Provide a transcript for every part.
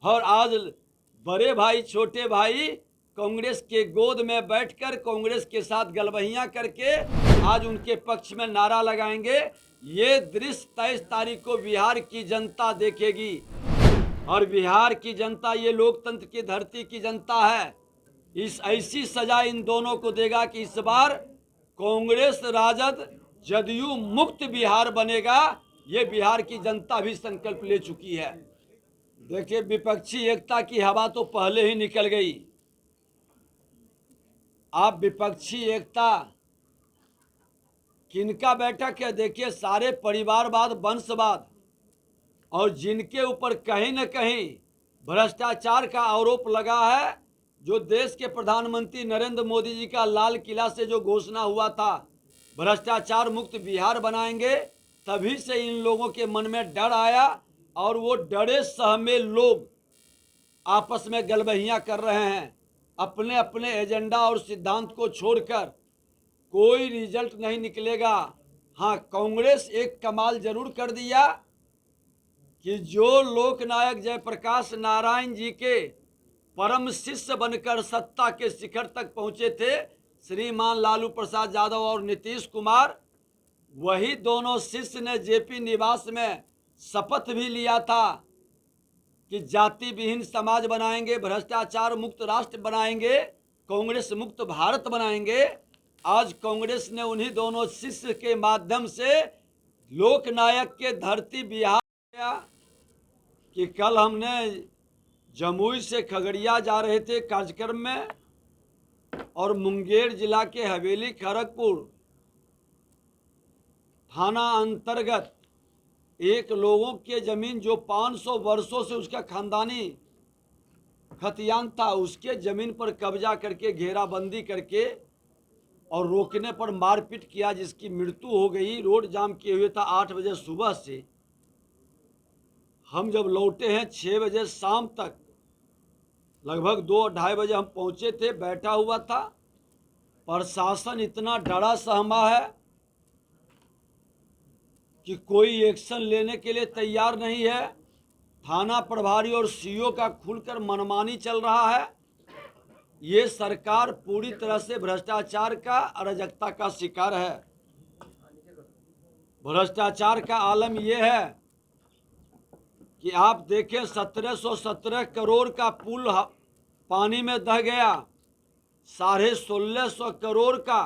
और आज बड़े भाई छोटे भाई कांग्रेस के गोद में बैठकर कांग्रेस के साथ गलबहियां करके आज उनके पक्ष में नारा लगाएंगे। ये दृश्य 23 तारीख को बिहार की जनता देखेगी और बिहार की जनता ये लोकतंत्र की धरती की जनता है। इस ऐसी सजा इन दोनों को देगा कि इस बार कांग्रेस राजद जदयू मुक्त बिहार बनेगा। ये बिहार की जनता भी संकल्प ले चुकी है। देखिए, विपक्षी एकता की हवा तो पहले ही निकल गई। आप विपक्षी एकता किनका बैठक है? देखिए, सारे परिवारवाद, वंशवाद और जिनके ऊपर कहीं न कहीं भ्रष्टाचार का आरोप लगा है, जो देश के प्रधानमंत्री नरेंद्र मोदी जी का लाल किला से जो घोषणा हुआ था भ्रष्टाचार मुक्त बिहार बनाएंगे, तभी से इन लोगों के मन में डर आया और वो डरे सहमे लोग आपस में गलबहियां कर रहे हैं। अपने अपने एजेंडा और सिद्धांत को छोड़कर कोई रिजल्ट नहीं निकलेगा। हाँ, कांग्रेस एक कमाल जरूर कर दिया कि जो लोकनायक जयप्रकाश नारायण जी के परम शिष्य बनकर सत्ता के शिखर तक पहुंचे थे, श्रीमान लालू प्रसाद यादव और नीतीश कुमार, वही दोनों शिष्य ने जेपी निवास में शपथ भी लिया था कि जाति विहीन समाज बनाएंगे, भ्रष्टाचार मुक्त राष्ट्र बनाएंगे, कांग्रेस मुक्त भारत बनाएंगे। आज कांग्रेस ने उन्हीं दोनों शिष्य के माध्यम से लोकनायक के धरती बिहार कि कल हमने जमुई से खगड़िया जा रहे थे कार्यक्रम में, और मुंगेर जिला के हवेली खड़गपुर थाना अंतर्गत एक लोगों के जमीन जो 500 वर्षों से उसका खानदानी खतियान था, उसके जमीन पर कब्जा करके घेराबंदी करके और रोकने पर मारपीट किया, जिसकी मृत्यु हो गई। रोड जाम किए हुए था 8 बजे सुबह से। हम जब लौटे हैं 6 बजे शाम तक, लगभग 2-2:30 बजे हम पहुंचे थे। बैठा हुआ था, प्रशासन इतना डरा सहमा है कि कोई एक्शन लेने के लिए तैयार नहीं है। थाना प्रभारी और सीओ का खुलकर मनमानी चल रहा है। ये सरकार पूरी तरह से भ्रष्टाचार का, अराजकता का शिकार है। भ्रष्टाचार का आलम यह है कि आप देखें 1717 करोड़ का पुल पानी में दह गया, 1650 करोड़ का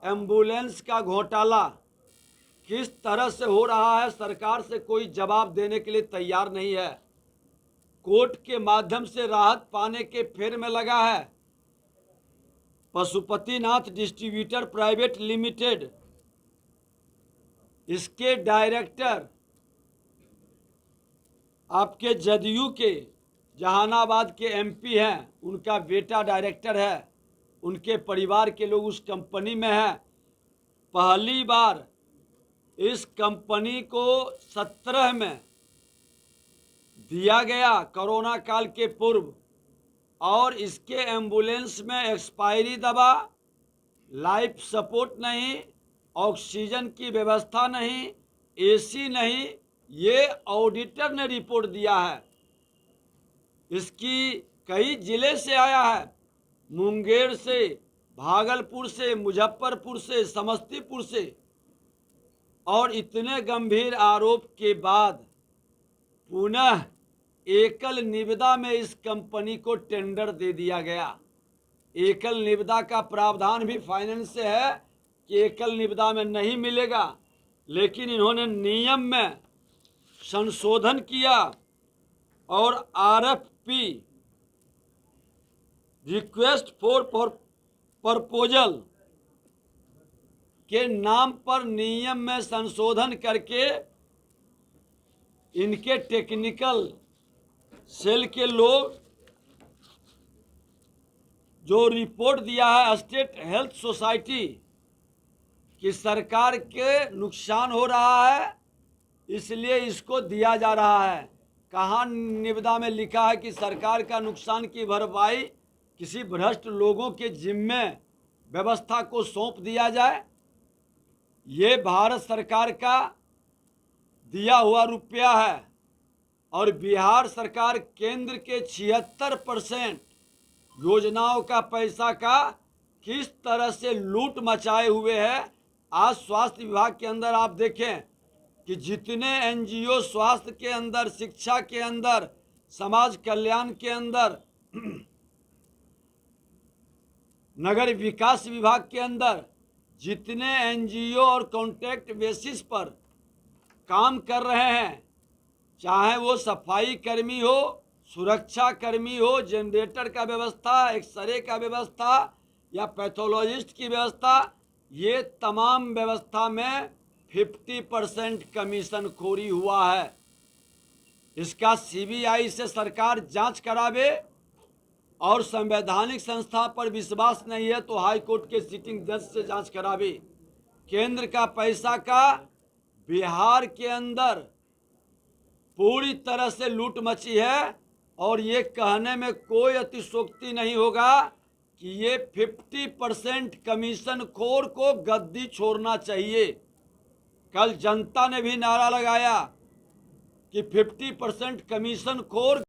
एम्बुलेंस का घोटाला किस तरह से हो रहा है, सरकार से कोई जवाब देने के लिए तैयार नहीं है। कोर्ट के माध्यम से राहत पाने के फेर में लगा है। पशुपतिनाथ डिस्ट्रीब्यूटर प्राइवेट लिमिटेड, इसके डायरेक्टर आपके जदयू के जहानाबाद के एमपी हैं, उनका बेटा डायरेक्टर है, उनके परिवार के लोग उस कंपनी में हैं। पहली बार इस कंपनी को 17 में दिया गया, कोरोना काल के पूर्व, और इसके एम्बुलेंस में एक्सपायरी दवा, लाइफ सपोर्ट नहीं, ऑक्सीजन की व्यवस्था नहीं, एसी नहीं, ये ऑडिटर ने रिपोर्ट दिया है। इसकी कई जिले से आया है, मुंगेर से, भागलपुर से, मुजफ्फरपुर से, समस्तीपुर से, और इतने गंभीर आरोप के बाद पुनः एकल निविदा में इस कंपनी को टेंडर दे दिया गया। एकल निविदा का प्रावधान भी फाइनेंस से है कि एकल निविदा में नहीं मिलेगा, लेकिन इन्होंने नियम में संशोधन किया और आरएफपी, रिक्वेस्ट फॉर प्रपोजल के नाम पर नियम में संशोधन करके इनके टेक्निकल सेल के लोग जो रिपोर्ट दिया है स्टेट हेल्थ सोसाइटी कि सरकार के नुकसान हो रहा है, इसलिए इसको दिया जा रहा है। कहाँ निविदा में लिखा है कि सरकार का नुकसान की भरपाई किसी भ्रष्ट लोगों के जिम्मे व्यवस्था को सौंप दिया जाए? ये भारत सरकार का दिया हुआ रुपया है। और बिहार सरकार केंद्र के 76% योजनाओं का पैसा का किस तरह से लूट मचाए हुए है। आज स्वास्थ्य विभाग के अंदर आप देखें कि जितने एनजीओ स्वास्थ्य के अंदर, शिक्षा के अंदर, समाज कल्याण के अंदर, नगर विकास विभाग के अंदर जितने एनजीओ और कॉन्ट्रैक्ट बेसिस पर काम कर रहे हैं, चाहे वो सफाई कर्मी हो, सुरक्षा कर्मी हो, जनरेटर का व्यवस्था, एक्सरे का व्यवस्था या पैथोलॉजिस्ट की व्यवस्था, ये तमाम व्यवस्था में 50% कमीशन खोरी हुआ है। इसका सीबीआई से सरकार जांच करावे और संवैधानिक संस्था पर विश्वास नहीं है तो हाई कोर्ट के सिटिंग जज से जांच करावे। केंद्र का पैसा का बिहार के अंदर पूरी तरह से लूट मची है और ये कहने में कोई अतिशयोक्ति नहीं होगा कि ये 50% कमीशन खोर को गद्दी छोड़ना चाहिए। कल जनता ने भी नारा लगाया कि 50% कमीशन खोर